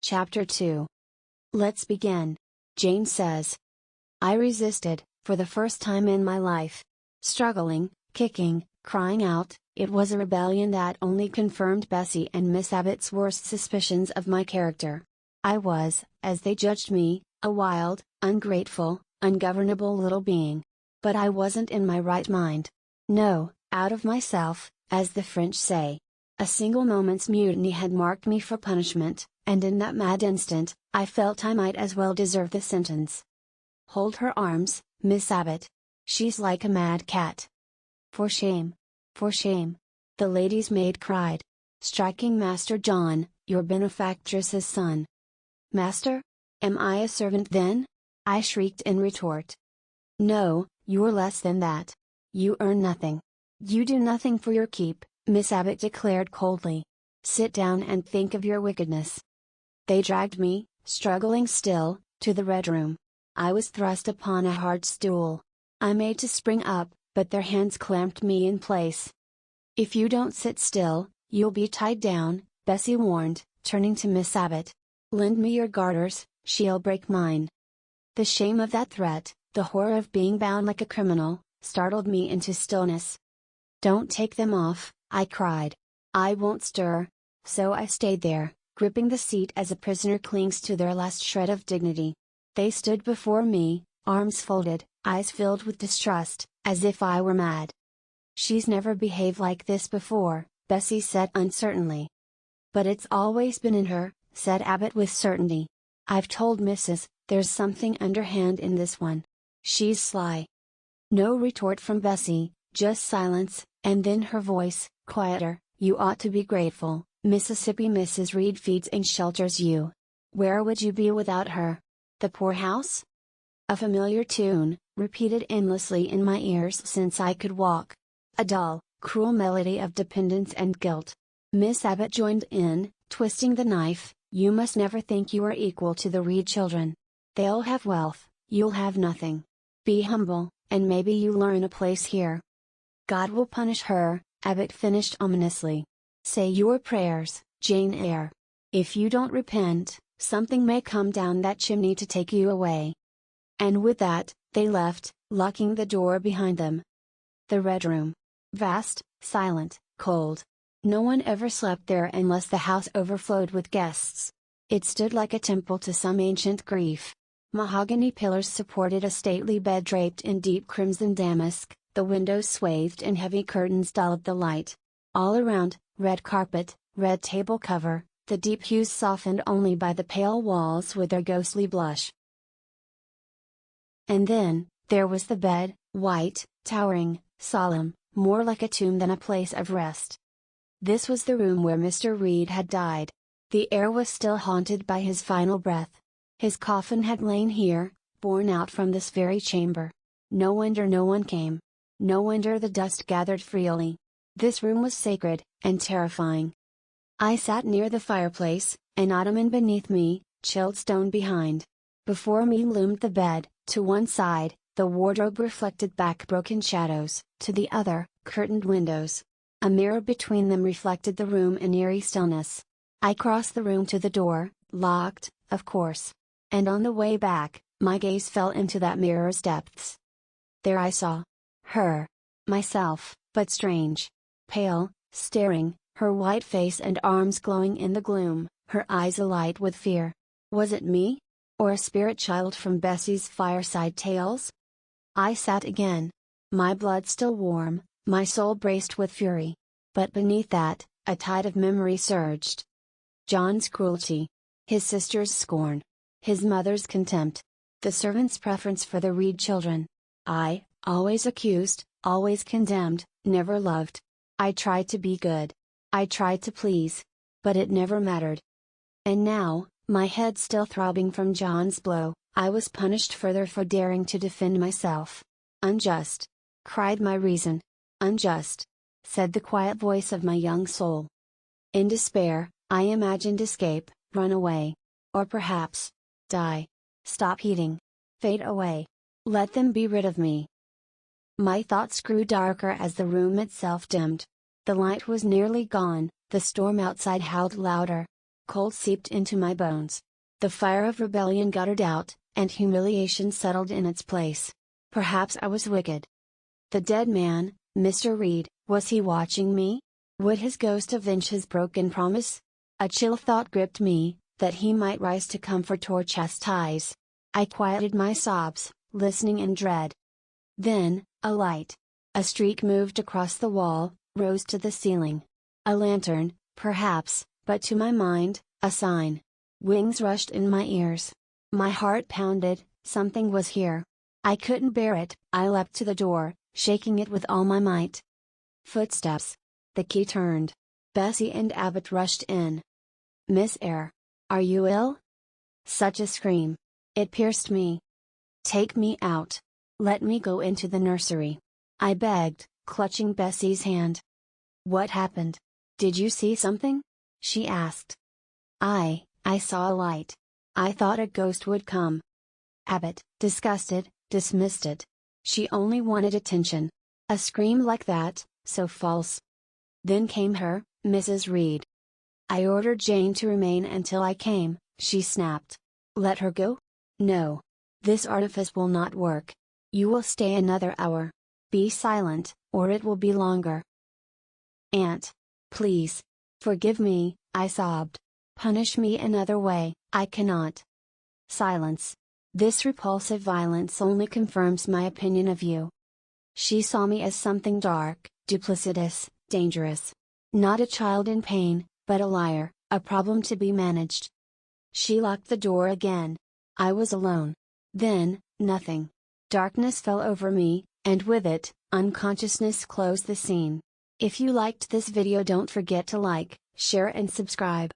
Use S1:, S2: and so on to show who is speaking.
S1: Chapter 2. Let's begin. Jane says. I resisted, for the first time in my life. Struggling, kicking, crying out. It was a rebellion that only confirmed Bessie and Miss Abbott's worst suspicions of my character. I was, as they judged me, a wild, ungrateful, ungovernable little being. But I wasn't in my right mind. No, out of myself, as the French say. A single moment's mutiny had marked me for punishment, and in that mad instant, I felt I might as well deserve the sentence. Hold her arms, Miss Abbott. She's like a mad cat. For shame! For shame! The lady's maid cried. Striking Master John, your benefactress's son. Master? Am I a servant then? I shrieked in retort. No, you're less than that. You earn nothing. You do nothing for your keep, Miss Abbott declared coldly. Sit down and think of your wickedness. They dragged me, struggling still, to the Red Room. I was thrust upon a hard stool. I made to spring up, but their hands clamped me in place. If you don't sit still, you'll be tied down, Bessie warned, turning to Miss Abbott. Lend me your garters, she'll break mine. The shame of that threat, the horror of being bound like a criminal, startled me into stillness. Don't take them off, I cried. I won't stir. So I stayed there, gripping the seat as a prisoner clings to their last shred of dignity. They stood before me, arms folded, eyes filled with distrust, as if I were mad. She's never behaved like this before, Bessie said uncertainly. But it's always been in her, said Abbott with certainty. I've told Mrs., there's something underhand in this one. She's sly. No retort from Bessie, just silence, and then her voice, quieter. You ought to be grateful, Mississippi Mrs. Reed feeds and shelters you. Where would you be without her? The poorhouse? A familiar tune, repeated endlessly in my ears since I could walk. A dull, cruel melody of dependence and guilt. Miss Abbott joined in, twisting the knife. You must never think you are equal to the Reed children. They'll have wealth, you'll have nothing. Be humble, and maybe you'll earn a place here. God will punish her, Abbott finished ominously. Say your prayers, Jane Eyre. If you don't repent, something may come down that chimney to take you away. And with that, they left, locking the door behind them. The Red Room. Vast, silent, cold. No one ever slept there unless the house overflowed with guests. It stood like a temple to some ancient grief. Mahogany pillars supported a stately bed draped in deep crimson damask, the windows swathed in heavy curtains dulled the light. All around, red carpet, red table cover, the deep hues softened only by the pale walls with their ghostly blush. And then, there was the bed, white, towering, solemn, more like a tomb than a place of rest. This was the room where Mr. Reed had died. The air was still haunted by his final breath. His coffin had lain here, borne out from this very chamber. No wonder no one came. No wonder the dust gathered freely. This room was sacred, and terrifying. I sat near the fireplace, an ottoman beneath me, chilled stone behind. Before me loomed the bed, to one side, the wardrobe reflected back broken shadows, to the other, curtained windows. A mirror between them reflected the room in eerie stillness. I crossed the room to the door, locked, of course. And on the way back, my gaze fell into that mirror's depths. There I saw her. Myself, but strange. Pale, staring, her white face and arms glowing in the gloom, her eyes alight with fear. Was it me? Or a spirit child from Bessie's fireside tales? I sat again. My blood still warm, my soul braced with fury. But beneath that, a tide of memory surged. John's cruelty. His sister's scorn. His mother's contempt. The servant's preference for the Reed children. I, always accused, always condemned, never loved. I tried to be good. I tried to please. But it never mattered. And now, my head still throbbing from John's blow, I was punished further for daring to defend myself. Unjust! Cried my reason. Unjust! Said the quiet voice of my young soul. In despair, I imagined escape, run away. Or perhaps, die. Stop heeding. Fade away. Let them be rid of me. My thoughts grew darker as the room itself dimmed. The light was nearly gone, the storm outside howled louder. Cold seeped into my bones. The fire of rebellion guttered out, and humiliation settled in its place. Perhaps I was wicked. The dead man, Mr. Reed, was he watching me? Would his ghost avenge his broken promise? A chill thought gripped me, that he might rise to comfort or chastise. I quieted my sobs, listening in dread. Then, a light. A streak moved across the wall, rose to the ceiling. A lantern, perhaps, but to my mind, a sign. Wings rushed in my ears. My heart pounded, something was here. I couldn't bear it. I leapt to the door, shaking it with all my might. Footsteps. The key turned. Bessie and Abbott rushed in. "Miss Eyre. Are you ill?" Such a scream. It pierced me. "Take me out. Let me go into the nursery," I begged, clutching Bessie's hand. "What happened? Did you see something?" she asked. I saw a light. I thought a ghost would come." Abbott, disgusted, dismissed it. She only wanted attention. A scream like that, so false. Then came her, Mrs. Reed. "I ordered Jane to remain until I came," she snapped. "Let her go? No. This artifice will not work. You will stay another hour. Be silent, or it will be longer." "Aunt. Please. Forgive me," I sobbed. "Punish me another way, I cannot." Silence. This repulsive violence only confirms my opinion of you. She saw me as something dark, duplicitous, dangerous. Not a child in pain, but a liar, a problem to be managed. She locked the door again. I was alone. Then, nothing. Darkness fell over me, and with it, unconsciousness closed the scene. If you liked this video, don't forget to like, share and subscribe.